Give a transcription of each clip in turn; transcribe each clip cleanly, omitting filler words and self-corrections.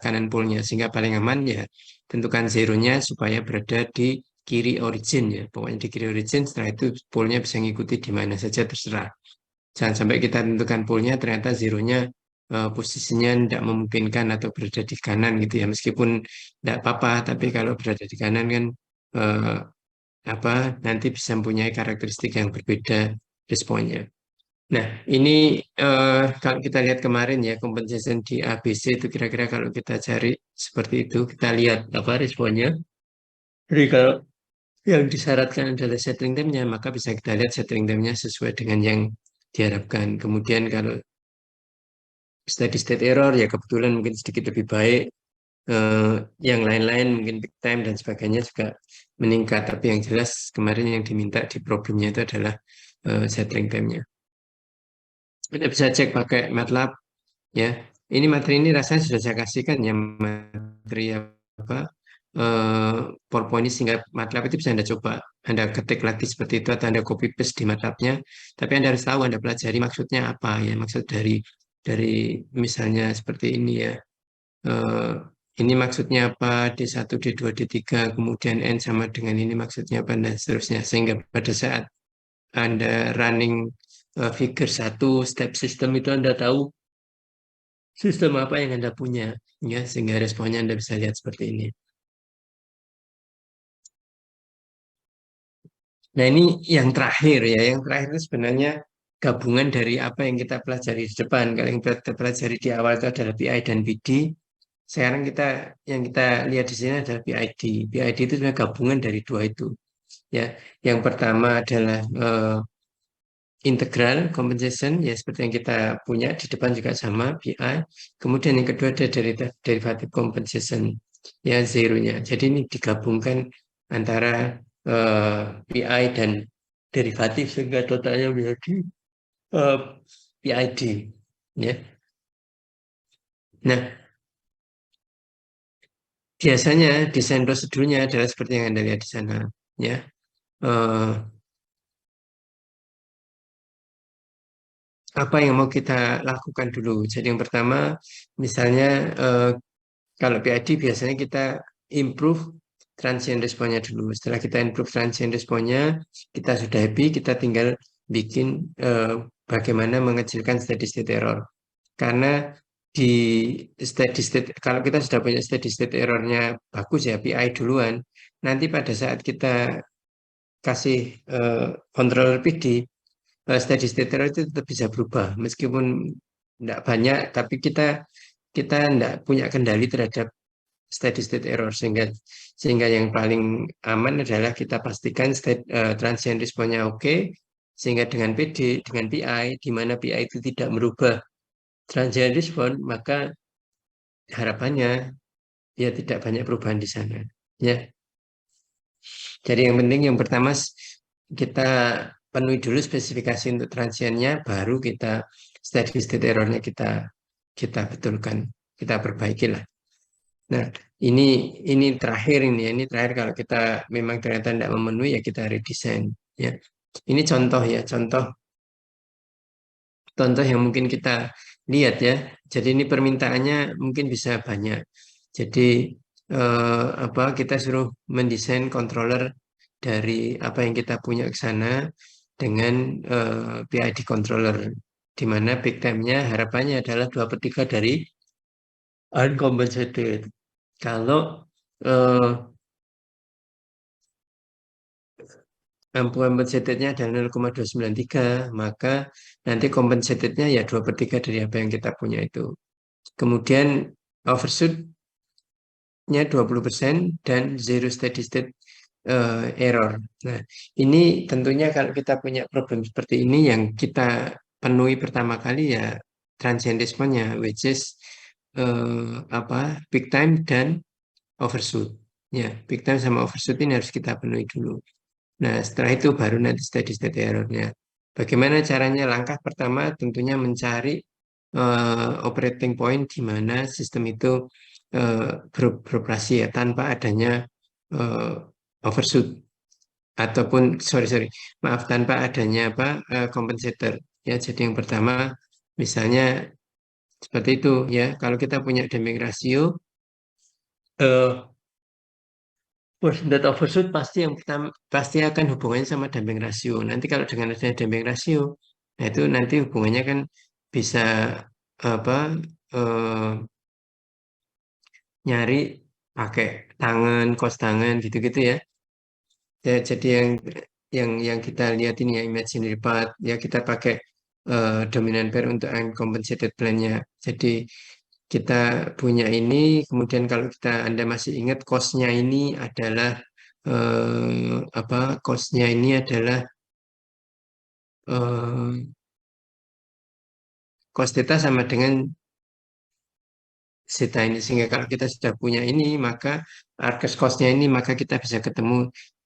kanan polnya, sehingga paling aman ya tentukan zeronya supaya berada di kiri origin ya, pokoknya di kiri origin. Setelah itu polnya bisa ngikuti di mana saja terserah. Jangan sampai kita tentukan polnya ternyata zeronya posisinya tidak memungkinkan atau berada di kanan gitu ya, meskipun tidak apa-apa, tapi kalau berada di kanan kan eh, apa nanti bisa mempunyai karakteristik yang berbeda responnya. Nah, ini kalau kita lihat kemarin ya compensation di ABC itu kira-kira kalau kita cari seperti itu, kita lihat apa responnya. Jadi kalau yang disyaratkan adalah settling time-nya, maka bisa kita lihat settling time-nya sesuai dengan yang diharapkan. Kemudian kalau steady state error ya kebetulan mungkin sedikit lebih baik. Eh, yang lain-lain mungkin peak time dan sebagainya juga meningkat. Tapi yang jelas kemarin yang diminta di problemnya itu adalah settling time-nya. Kita bisa cek pakai MATLAB ya. Ini materi ini rasanya sudah saya kasihkan ya, materi apa eh PowerPoint ini, sehingga MATLAB itu bisa Anda coba. Anda ketik lagi seperti itu atau Anda copy paste di MATLAB-nya. Tapi Anda harus tahu, Anda pelajari maksudnya apa ya. Maksud dari misalnya seperti ini ya. Eh, ini maksudnya apa, D1, D2, D3, kemudian N sama dengan ini maksudnya apa, dan seterusnya. Sehingga pada saat Anda running figure 1 step system itu Anda tahu sistem apa yang Anda punya, ya, sehingga responnya Anda bisa lihat seperti ini. Nah, ini yang terakhir ya, yang terakhir itu sebenarnya gabungan dari apa yang kita pelajari di depan. Kalau yang kita pelajari di awal itu adalah BI dan BD, sekarang yang kita lihat di sini adalah PID. PID itu sebenarnya gabungan dari dua itu. Ya, yang pertama adalah integral compensation ya seperti yang kita punya di depan juga sama PI. Kemudian yang kedua ada derivative compensation ya zeronya. Jadi ini digabungkan antara PI dan derivatif sehingga totalnya menjadi eh, PID ya. Nah, biasanya desain prosedurnya adalah seperti yang Anda lihat di sana ya. Eh, apa yang mau kita lakukan dulu? Jadi yang pertama misalnya kalau PID biasanya kita improve transient responnya dulu. Setelah kita improve transient responnya, kita sudah happy, kita tinggal bikin bagaimana mengecilkan steady state error. Karena di steady state, kalau kita sudah punya steady state errornya bagus ya, PI duluan, nanti pada saat kita kasih controller PD, steady state error itu tetap bisa berubah. Meskipun tidak banyak, tapi kita kita tidak punya kendali terhadap steady state error, sehingga yang paling aman adalah kita pastikan transient responnya oke, sehingga dengan PD dengan PI di mana PI itu tidak merubah transient response, maka harapannya ya tidak banyak perubahan di sana ya. Jadi yang penting yang pertama kita penuhi dulu spesifikasi untuk transiennya, baru kita steady state errornya kita betulkan, kita perbaiki lah. Nah, ini terakhir ini ya. Ini terakhir kalau kita memang ternyata tidak memenuhi ya kita redesign ya. Ini contoh ya, contoh yang mungkin kita lihat ya. Jadi ini permintaannya mungkin bisa banyak. Jadi apa kita suruh mendesain controller dari apa yang kita punya ke sana dengan PID controller, di mana peak time-nya harapannya adalah 2/3 dari uncompensated. Kalau eh, compensatednya adalah 0,293, maka nanti compensatednya ya 2/3 dari apa yang kita punya itu. Kemudian overshoot-nya 20% dan zero steady state error. Nah, ini tentunya kalau kita punya problem seperti ini yang kita penuhi pertama kali ya transient response-nya, which is apa peak time dan overshoot. Ya, peak time sama overshoot ini harus kita penuhi dulu. Nah, setelah itu baru nanti steady state error-nya. Bagaimana caranya? Langkah pertama tentunya mencari operating point di mana sistem itu beroperasi ya tanpa adanya eh, overshoot, ataupun sorry maaf, tanpa adanya apa compensator ya. Jadi yang pertama misalnya seperti itu ya. Kalau kita punya damping rasio eh percentage overshoot pasti yang pertama pasti akan hubungannya sama damping rasio. Nanti kalau dengan adanya damping rasio, nah itu nanti hubungannya kan bisa apa eh, nyari pakai tangan, kos tangan gitu-gitu ya. Ya, jadi yang kita lihat ini ya imaginary part ya kita pakai dominant pair untuk uncompensated plan-nya. Jadi kita punya ini, kemudian kalau Anda masih ingat cost-nya ini adalah apa cost-nya ini adalah eh, cost theta sama dengan zeta ini, sehingga kalau kita sudah punya ini maka Arcus cost-nya ini maka kita bisa ketemu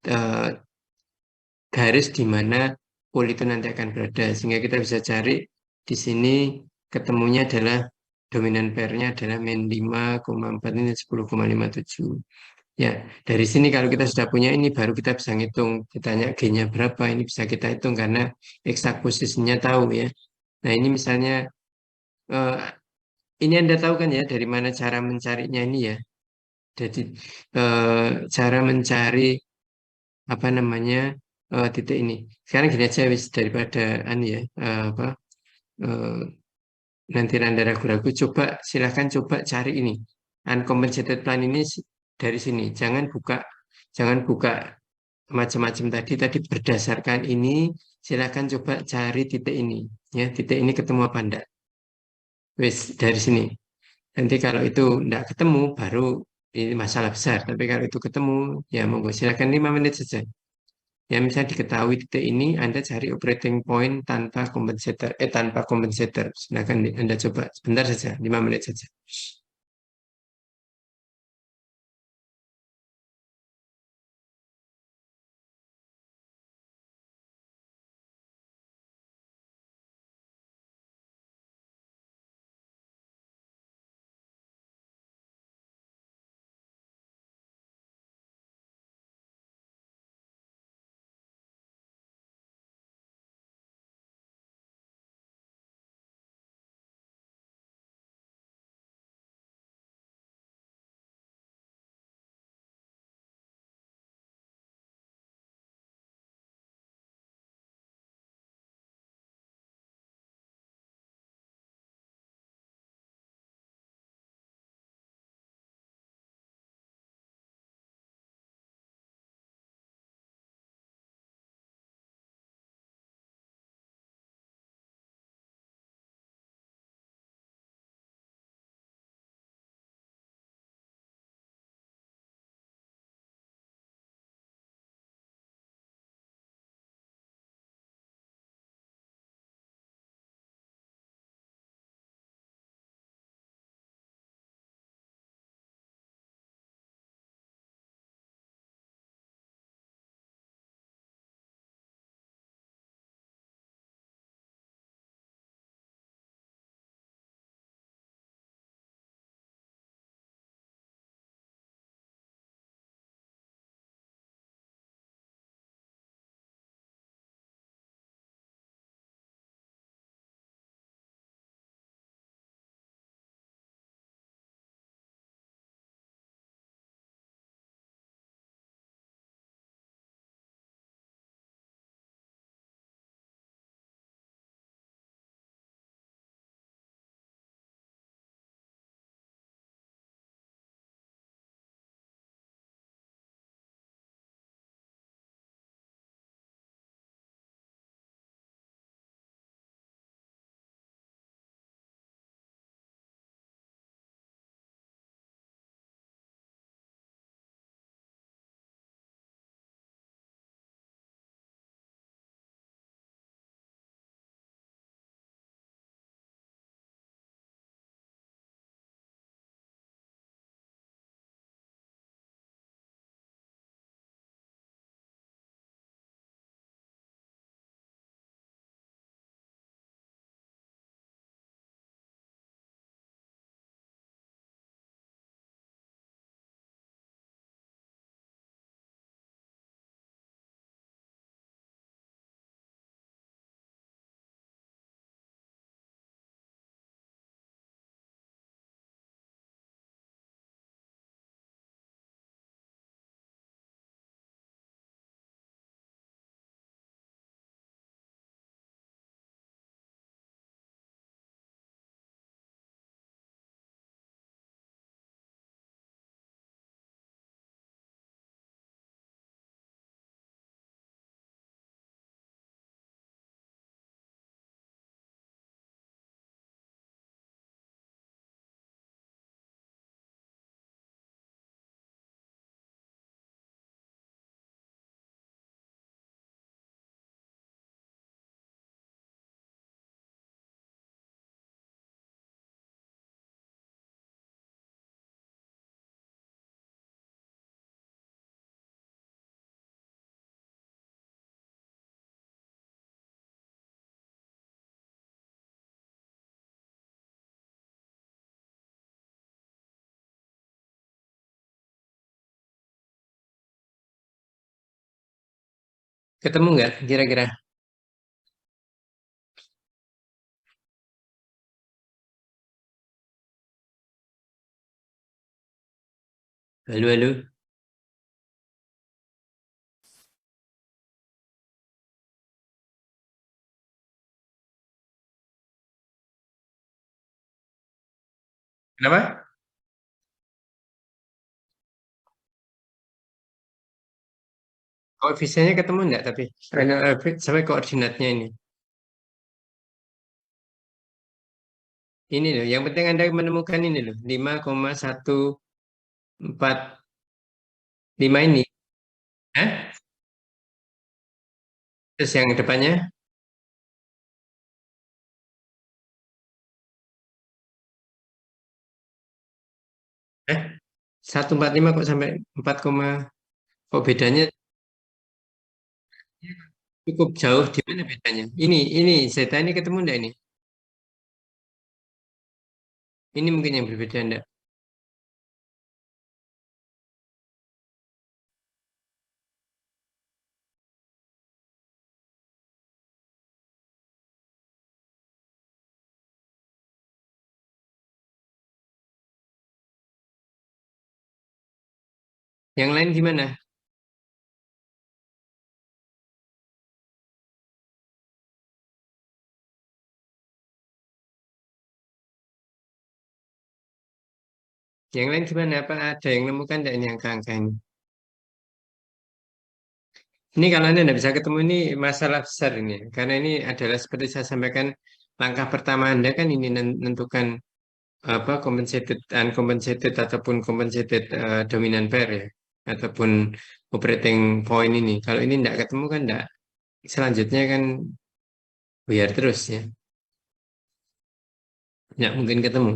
eh, garis di mana pool itu nanti akan berada, sehingga kita bisa cari di sini ketemunya adalah dominan pairnya adalah min 5,4 ini 10,57. Ya, dari sini kalau kita sudah punya ini baru kita bisa ngitung. Ditanya G-nya berapa, ini bisa kita hitung karena eksak posisinya tahu ya. Nah, ini misalnya eh, ini Anda tahu kan ya dari mana cara mencarinya ini ya. Jadi cara mencari apa namanya titik ini. Sekarang gini aja wis daripada ya apa eh, nanti Anda ragu-ragu, coba silahkan coba cari ini uncompensated plan ini dari sini. Jangan buka macam-macam tadi berdasarkan ini silahkan coba cari titik ini ya titik ini ketemu apa enggak wes dari sini nanti kalau itu enggak ketemu baru ini masalah besar tapi kalau itu ketemu ya monggo silahkan 5 menit saja ya misalnya diketahui titik ini Anda cari operating point tanpa compensator silahkan Anda coba sebentar saja 5 menit saja. Ketemu nggak kira-kira? Halo, halo. Kenapa? Koefisiennya ketemu nggak tapi? Sampai koordinatnya ini. Ini loh, yang penting Anda menemukan ini loh, 5,145 ini. Hah? Terus yang depannya, eh, 145 kok sampai 4, kok bedanya cukup jauh, di mana bedanya? Ini, zeta ini ketemu enggak ini? Ini mungkin yang berbeda enggak? Yang lain gimana? Yang lain gimana? Apa ada yang nemukan enggak ini angka-angka ini? Ini kalau Anda tidak bisa ketemu ini masalah besar ini, ya. Karena ini adalah seperti saya sampaikan, langkah pertama Anda kan ini menentukan apa compensated, uncompensated ataupun compensated dominant pair ya, ataupun operating point ini. Kalau ini tidak ketemu kan tidak, selanjutnya kan biar terus ya, nggak mungkin ketemu.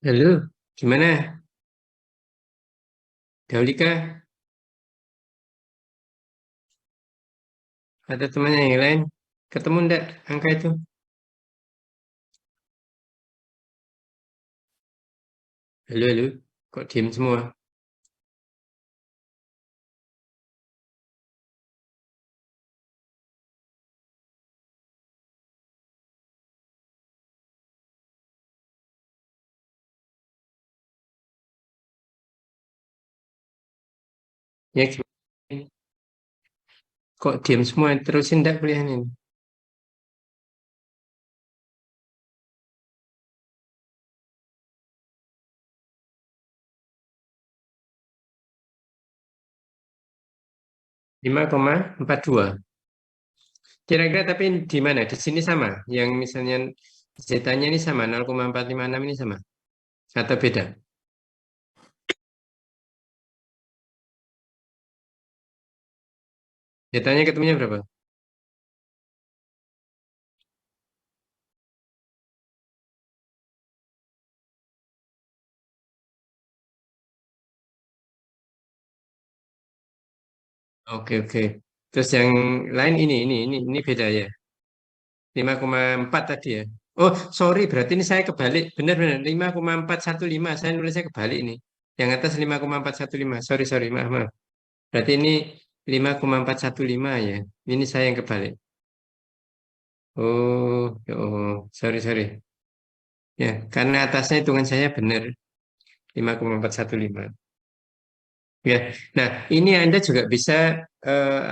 Halo, gimana? Daulika, ada temannya yang lain? Ketemu ndak angka itu? Halo, halo, kok diem semua? Ya, gimana? Kok diem semua? Terusin ndak kuliahnya ini? Lima koma empat dua. Kira-kira tapi di mana? Di sini sama? Yang misalnya zetanya ini sama, 0,456 ini sama? Atau beda? Zetanya ketemunya berapa? Oke, oke. Terus yang lain ini beda ya. 5,4 tadi ya. Oh, sorry, berarti ini saya kebalik. Benar-benar 5,415. Saya nulisnya kebalik ini. Yang atas 5,415. Sorry, sorry, maaf, maaf. Berarti ini 5,415 ya. Ini saya yang kebalik. Oh, ya oh, sorry, sorry. Ya, karena atasnya hitungan saya benar 5,415. Ya, nah ini Anda juga bisa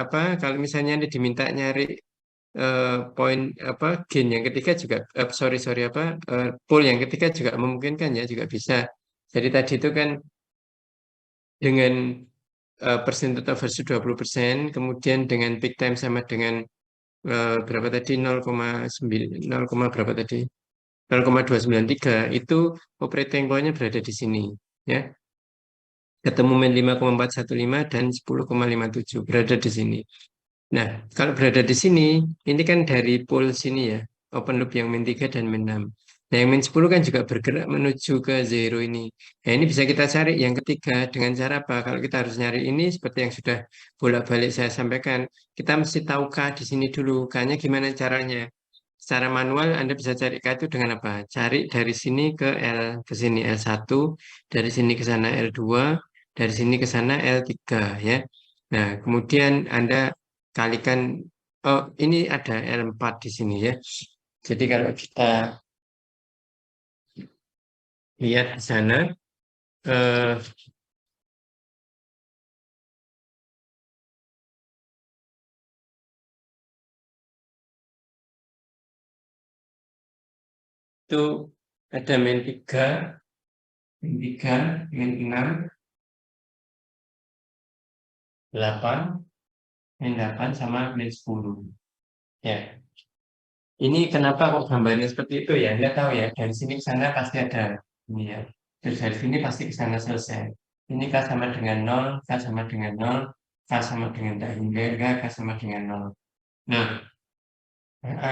apa? Kalau misalnya Anda diminta nyari poin apa gain yang ketiga juga sorry sorry apa pool yang ketiga juga memungkinkan ya juga bisa. Jadi tadi itu kan dengan percentage versus 20%, kemudian dengan peak time sama dengan berapa tadi 0,9 0, berapa tadi 0,293 itu operating point-nya berada di sini ya. Ketemu min 5,415 dan 10,57 berada di sini. Nah, kalau berada di sini, ini kan dari pool sini ya, open loop yang min 3 dan min 6. Nah, yang min 10 kan juga bergerak menuju ke zero ini. Nah, ini bisa kita cari yang ketiga dengan cara apa? Kalau kita harus nyari ini, seperti yang sudah bolak-balik saya sampaikan, kita mesti tahu K di sini dulu. K-nya gimana caranya? Secara manual Anda bisa cari K itu dengan apa? Cari dari sini ke L, ke sini L1, dari sini ke sana L2, dari sini ke sana L3 ya. Nah, kemudian Anda kalikan, oh ini ada L4 di sini ya. Jadi kalau kita lihat di sana, eh, itu ada min 3, min 3, min 6, 8, min 8 sama min 10. Ya, ini kenapa kok gambarnya seperti itu ya? Nggak tahu ya. Dari sini ke sana pasti ada ini ya. Terus dari sini pasti ke sana selesai. Ini K sama dengan nol, K sama dengan nol, K sama dengan tak hingga, K sama dengan nol. Nah,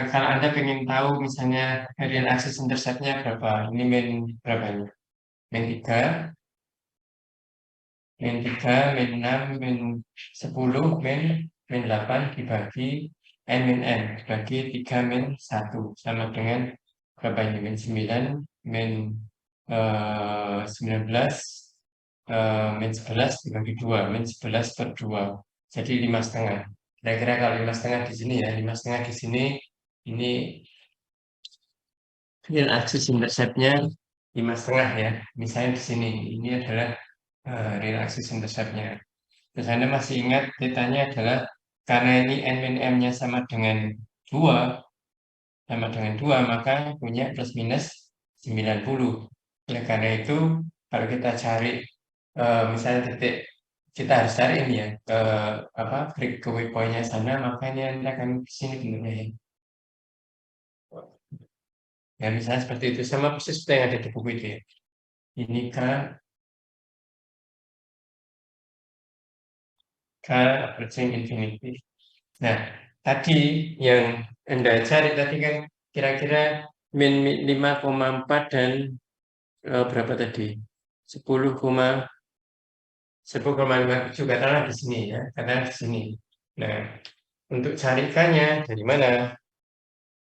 kalau Anda pengen tahu misalnya real axis interceptnya berapa, ini min berapa ini? Min 3, min 3, min 6, min 10, min 8 dibagi N min N, dibagi 3 min 1, sama dengan berapa ini? Min 9, min 19, min 11 dibagi 2, min 11 per 2. Jadi 5,5. Kira-kira kalau 5,5 di sini ya, 5,5 di sini, ini real axis intercept-nya 5,5 ya. Misalnya di sini, ini adalah real axis intercept-nya. Terus Anda masih ingat datanya adalah karena ini n min m-nya sama dengan 2 maka punya plus minus 90. Oleh karena itu, kalau kita cari misalnya titik kita harus cari ini ya ke apa breakaway point-nya sana, maka ini Anda akan ke sini bentuknya ya. Ya misalnya seperti itu sama persis seperti yang ada di buku itu ya. Ini kan approaching infinity. Nah, tadi yang Anda cari tadi kan kira-kira min 5,4 dan berapa tadi? 10,5 katakanlah di sini ya, katakanlah di sini. Nah, untuk cari K-nya dari mana?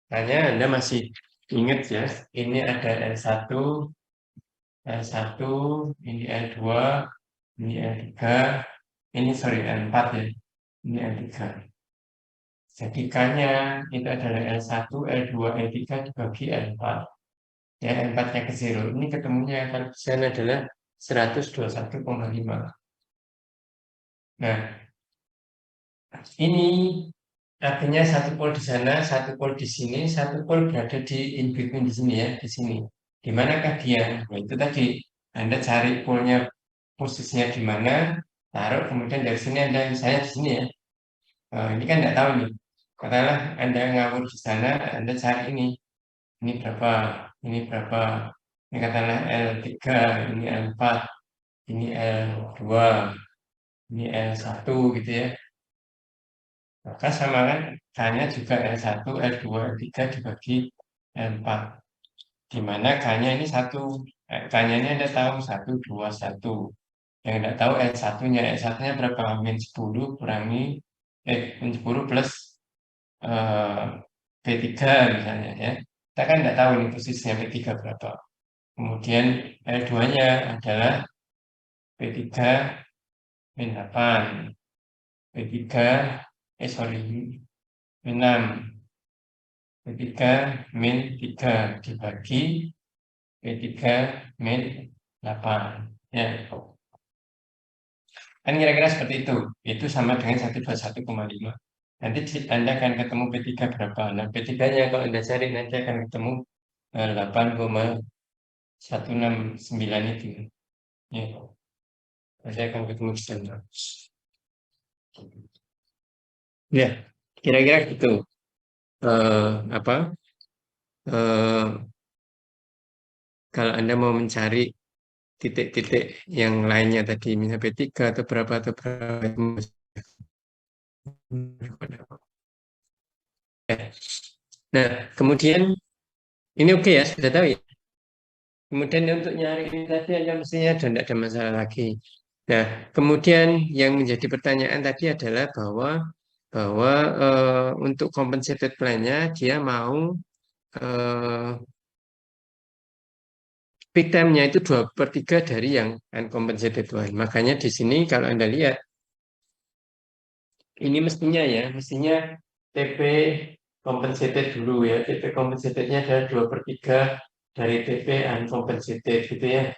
K-nya Anda masih ingat ya, ini ada L1, ini L2, ini L3, ini sorry L4 ya, ini L3. Jadi K-nya itu adalah L1, L2, L3 dibagi L4. Ya, L4-nya ke 0. Ini ketemunya koefisien adalah 121,5. Nah, ini artinya satu pol di sana, satu pol di sini, satu pol berada di in between di sini ya, di sini. Di manakah dia? Nah, itu tadi Anda cari polnya posisinya di mana, taruh kemudian dari sini Anda misalnya di sini ya. Ini kan tidak tahu nih. Katakanlah Anda ngawur di sana, Anda cari ini berapa, ini berapa. Ini katakanlah L3, ini L4, ini L2, ini L1 gitu ya. Maka sama kan K-nya juga L1, L2, L3 dibagi L4. Di mana K-nya ini 1. K-nya ini Anda tahu 1, 2, 1. Yang tidak tahu L1-nya. L1-nya berapa? Min 10 kurangi, min 10 plus P3 misalnya ya. Kita kan tidak tahu ini posisinya P3 berapa. Kemudian L2-nya adalah P3 min 8. P3, sorry, min 6. P3 min 3 dibagi P3 min 8. Ya. Kan kira-kira seperti itu. Itu sama dengan 121,5. Nanti Anda akan ketemu P3 berapa. Nah, P3-nya kalau Anda cari nanti akan ketemu 8,169 itu. Ya. Nanti akan ketemu di sana. Ya, kira-kira gitu. Apa? Kalau Anda mau mencari titik-titik yang lainnya tadi, misalnya P3 atau berapa, Nah, kemudian ini oke ya, sudah tahu ya. Kemudian untuk nyari ini tadi aja mestinya tidak ada masalah lagi. Nah, kemudian yang menjadi pertanyaan tadi adalah bahwa untuk compensated plan-nya dia mau peak time-nya itu 2/3 dari yang uncompensated one. Makanya di sini kalau Anda lihat, ini mestinya TP compensated dulu ya. TP compensated-nya adalah 2/3 dari TP uncompensated gitu ya.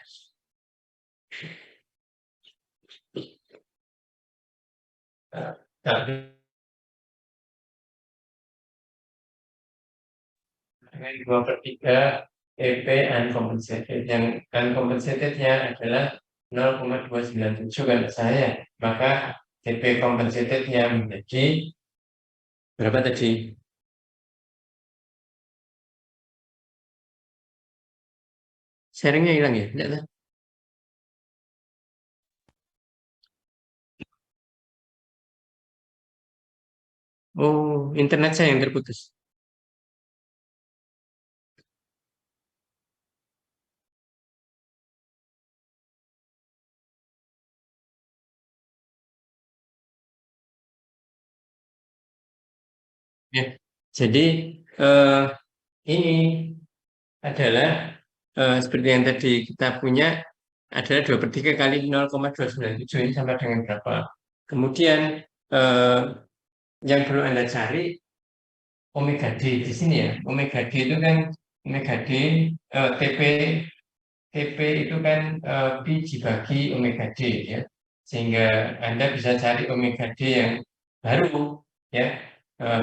Nah, dengan 2/3 TP uncompensated. Yang uncompensated-nya adalah 0,297 kan saya. Maka TP compensated-nya menjadi berapa tadi? Sharingnya hilang ya? Tidak, oh, internet saya yang terputus. Ya. Jadi eh, ini adalah seperti yang tadi kita punya adalah 2/3 kali 0,297 ini sama dengan berapa? Kemudian eh, yang perlu Anda cari omega D di sini ya. Omega D itu kan omega D TP TP itu kan Pi dibagi omega D ya. Sehingga Anda bisa cari omega D yang baru ya.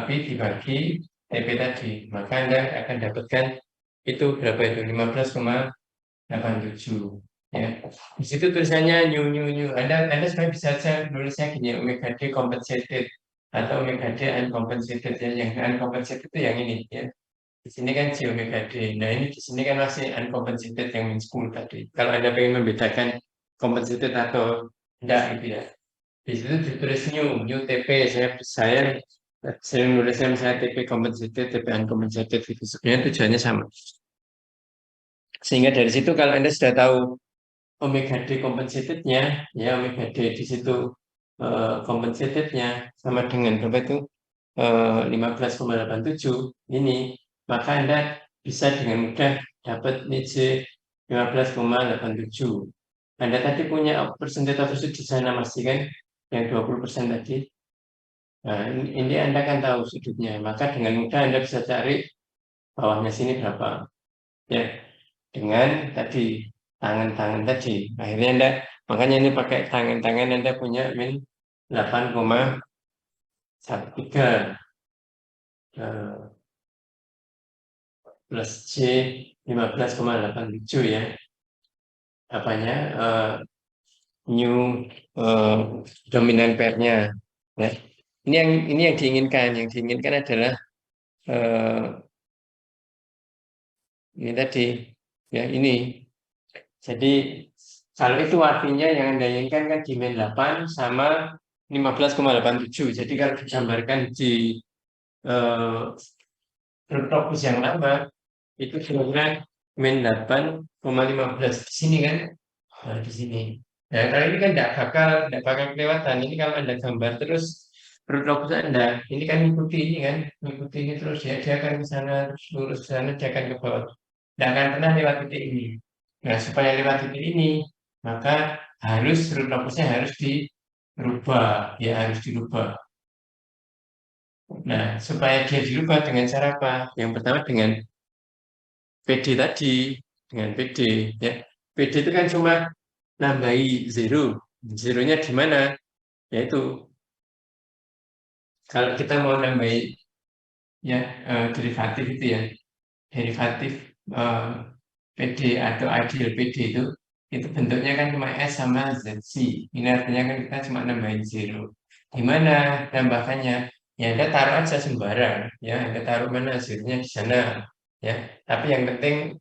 Pi dibagi TP tadi. Maka Anda akan dapatkan itu berapa itu? 15,87 ya. Di situ tulisannya new. Anda sebenarnya bisa saja nulisnya gini omega D compensated atau omega D uncompensated ya. Yang uncompensated itu yang ini ya. Di sini kan J omega D. Nah, ini di sini kan masih uncompensated yang min 10 tadi. Kalau Anda ingin membedakan compensated atau enggak gitu ya. Di situ ditulis new TP. Saya nulisnya misalnya TP compensated, TP uncompensated itu sebenarnya tujuannya sama. Sehingga dari situ kalau Anda sudah tahu omega D compensated-nya, ya omega D di situ compensated-nya sama dengan berapa itu 15,87 ini, maka Anda bisa dengan mudah dapat Nij 15,87. Anda tadi punya percentage overshoot di sana masih kan yang 20% tadi. Nah, ini Anda kan tahu sudutnya, maka dengan mudah Anda bisa cari bawahnya sini berapa. Ya, dengan tadi tangan-tangan tadi. Akhirnya Anda, makanya ini pakai tangan-tangan Anda punya min 8,13 plus C 15,87 ya. Apanya new dominan pair-nya. Nah, ini yang diinginkan. Yang diinginkan adalah ini tadi ya ini. Jadi kalau itu artinya yang Anda inginkan kan di min 8 sama 15,87. Jadi kalau digambarkan di rutopus yang lama itu kira-kira min 8,15 di sini kan. Nah, di sini. Nah, kalau ini kan tidak bakal kelewatan. Ini kalau Anda gambar terus rutopus Anda, ini kan mengikuti ini kan, mengikuti ini terus dia akan ke sana, terus lurus ke sana, dia akan ke bawah. Tidak akan pernah lewat titik ini. Nah, supaya lewat titik ini, maka harus rutopusnya harus dirubah, ya harus dirubah. Nah, supaya dia dirubah dengan cara apa? Yang pertama dengan PD tadi, dengan PD, ya. PD itu kan cuma nambahi zero. Zeronya di mana? Yaitu kalau kita mau nambahi ya derivatif itu ya, derivatif PD atau ideal PD itu bentuknya kan cuma S sama ZC. Ini artinya kan kita cuma nambahin zero. Gimana tambahkannya? Ya Anda taruh aja sembarang, ya Anda taruh mana zeronya di sana, ya. Tapi yang penting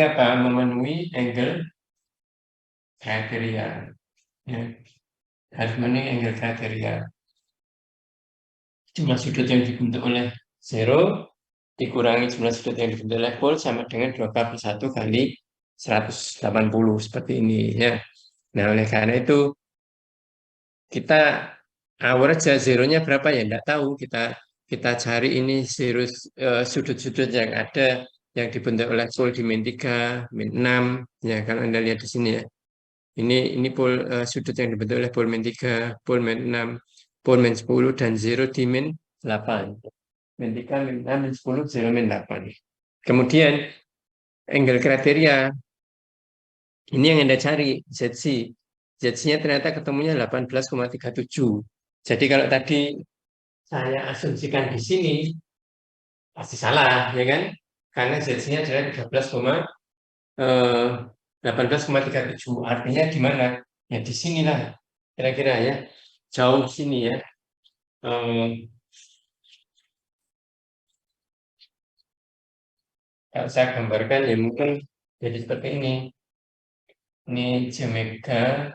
apa? Memenuhi angle kriteria, ya. Harus memenuhi angle kriteria. Jumlah sudut yang dibentuk oleh zero dikurangi jumlah sudut yang dibentuk oleh pol sama dengan 2K+1 kali 180 seperti ini ya. Nah, oleh karena itu kita average zeronya berapa ya enggak tahu. Kita cari ini zero sudut-sudut yang ada yang dibentuk oleh pol di min 3, min 6 ya kalau Anda lihat di sini ya. Ini pol sudut yang dibentuk oleh pol min 3, pol min 6, pol min 10 dan zero di min 8. Min 3, min 6, min 10, 0, min 8. Kemudian angle kriteria ini yang Anda cari ZC. ZC-nya ternyata ketemunya 18,37. Jadi kalau tadi saya asumsikan di sini pasti salah ya kan? Karena ZC-nya adalah 18,37. Artinya di mana? Ya di sinilah kira-kira ya. Jauh sini ya. Kalau saya gambarkan ya mungkin jadi seperti ini. Ini Jamaica,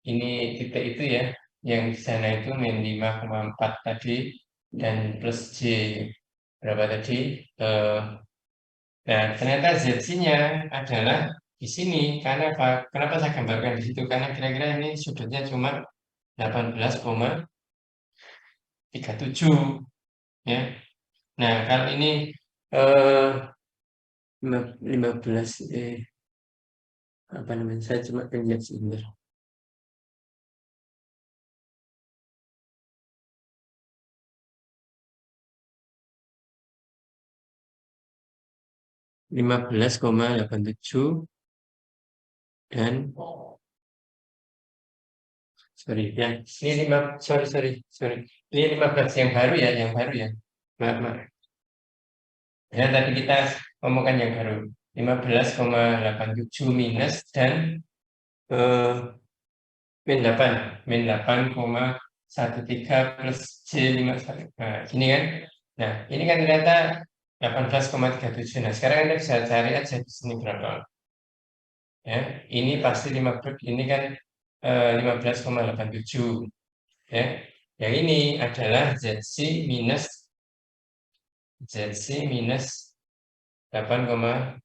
ini titik itu ya, yang di sana itu min 5,4 tadi, dan plus J berapa tadi? Nah, ternyata ZC-nya adalah di sini. Karena apa? Kenapa saya gambarkan di situ? Karena kira-kira ini sudutnya cuma 18,37 ya. Nah, kalau ini 15 apa namanya? Saya cuma lihat sebentar. 15,87 dan sorry ya ini 5 sorry ini 15 yang baru ya maaf ya tadi kita ngomongkan yang baru 15,87 minus dan min 8,13 plus J51 nah ini kan ini kan ternyata 18,37. Nah sekarang Anda bisa cari aja di sini berapa ya ini pasti 15 ini kan 15,87 ya. Yang ini adalah ZC minus 8,37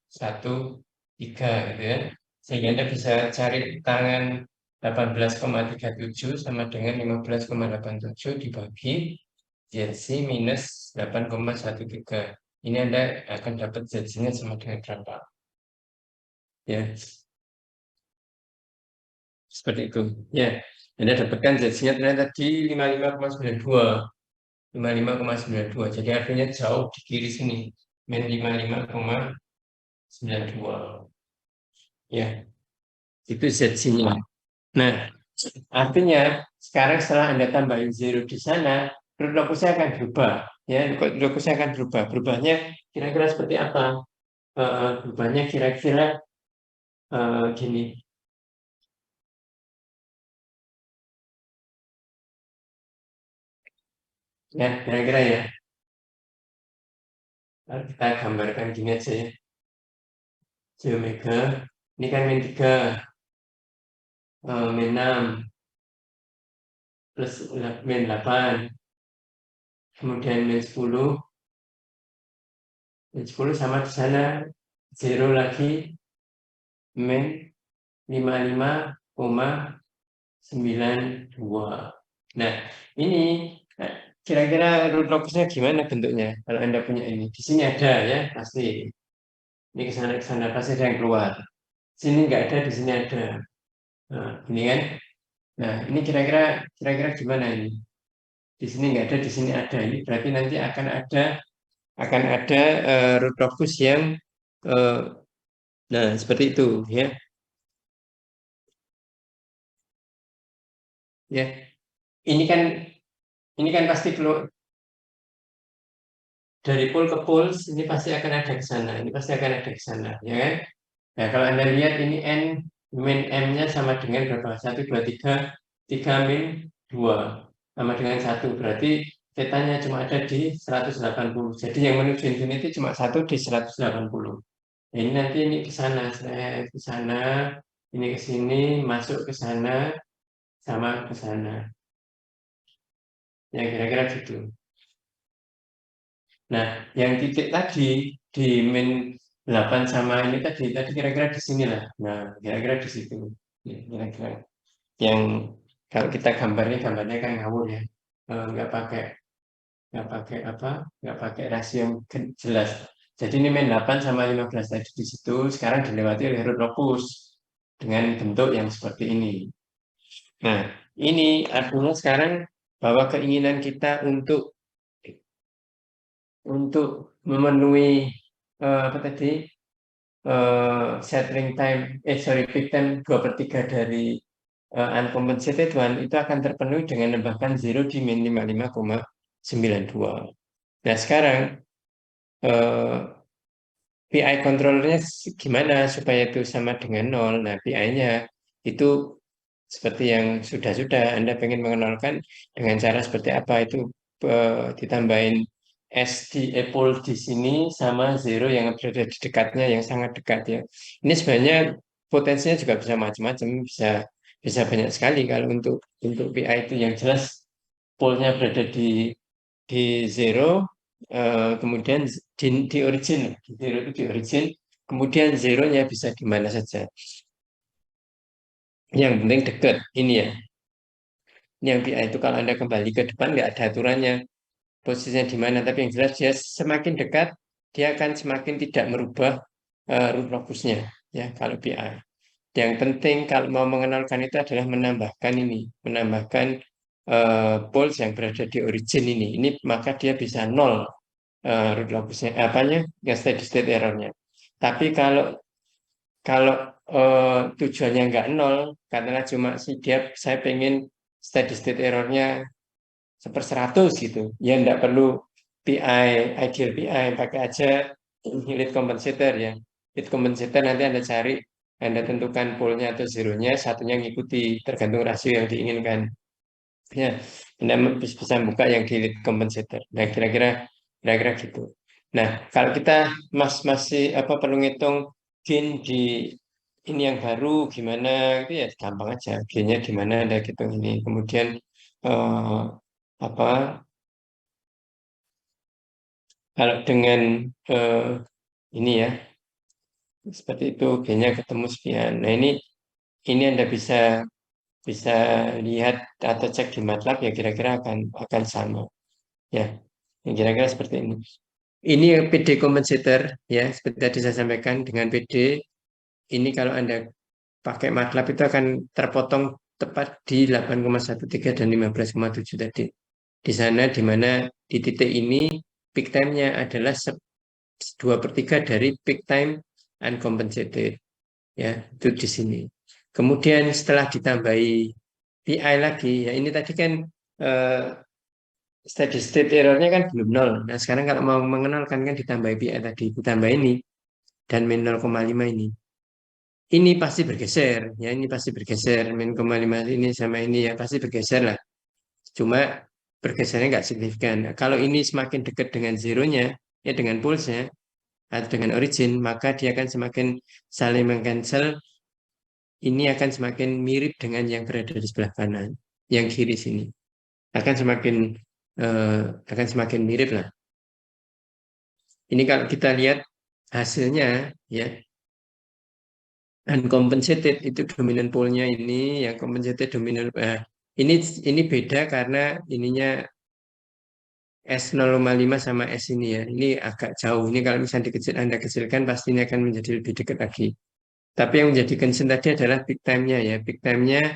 1, 3 gitu ya. Sehingga Anda bisa cari tangan 18,37 sama dengan 15,87 dibagi ZC minus 8,13. Ini Anda akan dapat ZC-nya sama dengan berapa? Ya, seperti itu. Ya, Anda dapatkan ZC-nya ternyata di 55,92. 55,92. Jadi artinya jauh di kiri sini. Min 55,92. Ya, itu ZC-nya. Nah, artinya sekarang setelah Anda tambahin zero di sana, root locusnya akan berubah. Ya, root locusnya akan berubah. Berubahnya kira-kira seperti apa? Berubahnya kira-kira gini. Ya, kira-kira ya. Kita gambarkan gini aja ya. J omega, ini kan min 3, min 6, plus min 8, kemudian min 10, min 10 sama di sana, 0 lagi, min 55,92. Nah, ini kira-kira root locusnya gimana bentuknya? Kalau Anda punya ini, di sini ada ya, pasti. Ini ke sana pasti ada yang keluar. Sini nggak ada, di sini ada. Nah, ini kan. Nah, ini kira-kira gimana ini? Di sini nggak ada, di sini ada. Ini berarti nanti akan ada root locus yang nah seperti itu ya. Ya. Ini kan pasti keluar dari pool ke pool, ini pasti akan ada ke sana, ini pasti akan ada ke sana, ya kan? Nah, kalau Anda lihat ini N, min M-nya sama dengan berapa? 1, 2, 3, 3 min 2, sama dengan 1, berarti θ-nya cuma ada di 180. Jadi yang menuju infinity cuma 1 di 180. Nah, ini nanti ini ke sana, ke sana, ini ke sini, masuk ke sana, sama ke sana. Ya, kira-kira gitu. Nah, yang titik tadi di min 8 sama ini tadi kira-kira di sini lah. Nah, kira-kira di situ. Ya, kira-kira. Yang kalau kita gambarnya kan ngawur ya. Nggak pakai apa? Nggak pakai rasio yang jelas. Jadi ini min 8 sama 15 tadi di situ, sekarang dilewati oleh root locus dengan bentuk yang seperti ini. Nah, ini artinya sekarang bahwa keinginan kita untuk memenuhi apa tadi settling time peak time 2/3 dari uncompensated one itu akan terpenuhi dengan menambahkan 0 di min 55,92. Nah sekarang PI controllernya gimana supaya itu sama dengan 0. Nah PI-nya itu seperti yang sudah Anda pengen mengenalkan dengan cara seperti apa itu ditambahin S di Apple di sini sama zero yang berada di dekatnya yang sangat dekat ya. Ini sebenarnya potensinya juga bisa macam-macam, bisa bisa banyak sekali kalau untuk PI itu yang jelas polnya berada di zero, kemudian di origin, di zero itu di origin, kemudian zeronya bisa di mana saja. Yang penting dekat ini ya. Yang PI itu kalau Anda kembali ke depan nggak ada aturannya posisinya di mana, tapi yang jelas dia semakin dekat dia akan semakin tidak merubah root locusnya ya kalau PI. Yang penting kalau mau mengenalkan itu adalah menambahkan poles yang berada di origin ini. Ini maka dia bisa nol root locusnya, apanya yang steady state errornya. Tapi kalau kalau tujuannya nggak nol, karena cuma sih dia saya pengen steady state errornya 1/100 gitu. Ya nggak perlu PI, ideal PI, pakai aja lead compensator ya. Lead compensator nanti Anda cari, Anda tentukan polnya atau zeronya, satunya ngikuti tergantung rasio yang diinginkan. Ya, Anda bisa buka yang di lead compensator. Nah, kira-kira gitu. Nah, kalau kita masih apa perlu ngitung gain di ini yang baru gimana itu ya gampang aja. Gainnya di mana ada gitu ini. Kemudian eh, apa kalau dengan ini ya Seperti itu, G-nya ketemu sekian. Nah, ini Anda bisa bisa lihat atau cek di MATLAB ya kira-kira akan sama. Ya, yang kira-kira seperti ini. Ini PD compensator ya, seperti tadi saya sampaikan dengan PD ini kalau Anda pakai MATLAB itu akan terpotong tepat di 8,13 dan 15,7 tadi. Di sana di mana di titik ini peak time-nya adalah 2/3 dari peak time uncompensated. Ya, itu di sini. Kemudian setelah ditambahi PI lagi, ya ini tadi kan eh, steady state error-nya kan belum nol. Nah, sekarang kalau mau mengenalkan kan ditambah PI tadi, ditambah ini dan min 0,5 ini. Ini pasti bergeser, ya ini pasti bergeser. Min 0,5 ini sama ini ya pasti bergeser lah. Cuma bergesernya nggak signifikan. Nah, kalau ini semakin dekat dengan zeronya, ya dengan pulse-nya atau dengan origin, maka dia akan semakin saling mengcancel. Ini akan semakin mirip dengan yang berada di sebelah kanan, yang kiri sini. Akan semakin akan semakin mirip lah. Ini kalau kita lihat hasilnya, ya uncompensated itu dominan pole-nya ini, yang compensated dominan. Ini ini beda karena ininya S0,5 sama S ini ya. Ini agak jauh. Ini kalau misalnya Anda kecilkan pasti ini akan menjadi lebih dekat lagi. Tapi yang menjadi concern tadi adalah peak time-nya ya. Peak time-nya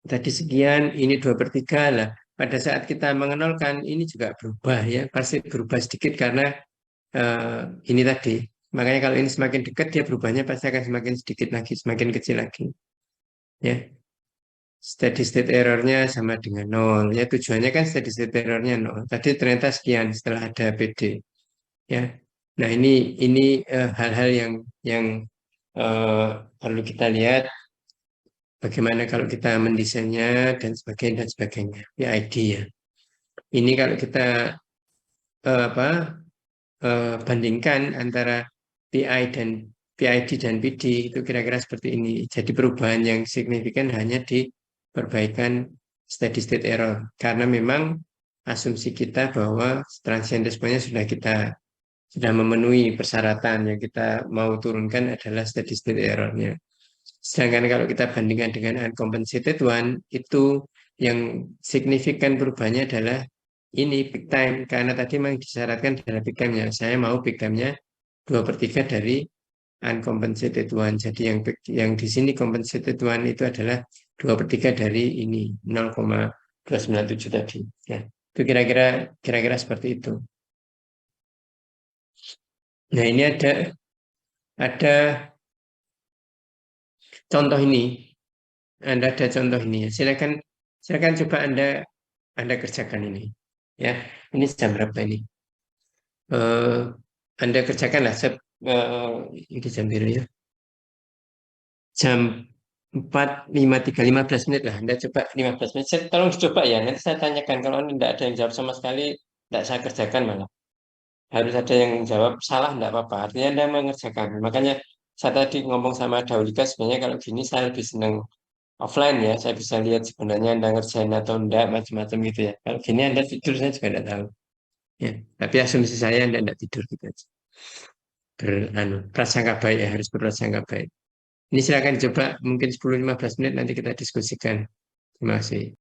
tadi sekian, ini 2/3 lah. Pada saat kita mengenalkan ini juga berubah ya. Pasti berubah sedikit karena ini tadi. Makanya kalau ini semakin dekat dia berubahnya pasti akan semakin sedikit lagi, semakin kecil lagi. Ya, steady state errornya sama dengan nol. Ya tujuannya kan steady state errornya nol. Tadi ternyata sekian setelah ada PD. Ya, nah ini hal-hal yang eh, perlu kita lihat. Bagaimana kalau kita mendesainnya dan sebagainya. Ya idea. Ini kalau kita apa bandingkan antara PI dan PID dan PD itu kira-kira seperti ini. Jadi perubahan yang signifikan hanya di perbaikan steady state error karena memang asumsi kita bahwa transient response-nya sudah memenuhi persyaratan yang kita mau turunkan adalah steady state error-nya. Sedangkan kalau kita bandingkan dengan uncompensated one itu yang signifikan perubahannya adalah ini peak time karena tadi memang disyaratkan adalah peak time-nya. Saya mau peak time-nya 2/3 dari uncompensated one. Jadi yang di sini compensated one itu adalah 2/3 dari ini 0,297 tadi. Ya, itu kira-kira seperti itu. Nah, ini ada contoh ini. Anda ada contoh ini ya. Silakan coba Anda kerjakan ini. Ya, ini jam berapa ini? Eh, Anda kerjakan lah. Ini jam biru ya. Jam 4:53, 15 menit lah. Anda coba 15 menit. Tolong dicoba ya. Nanti saya tanyakan. Kalau tidak ada yang jawab sama sekali, tidak saya kerjakan malah. Harus ada yang jawab salah, tidak apa-apa. Artinya Anda mengerjakan. Makanya saya tadi ngomong sama Daulika, sebenarnya kalau gini saya lebih senang offline ya. Saya bisa lihat sebenarnya Anda ngerjain atau enggak, macam-macam gitu ya. Kalau gini Anda tidur, saya juga tidak tahu. Ya. Tapi asumsi saya Anda tidak tidur gitu aja. Prasangka baik ya, harus berprasangka baik. Ini silakan coba mungkin 10-15 menit nanti kita diskusikan. Terima kasih.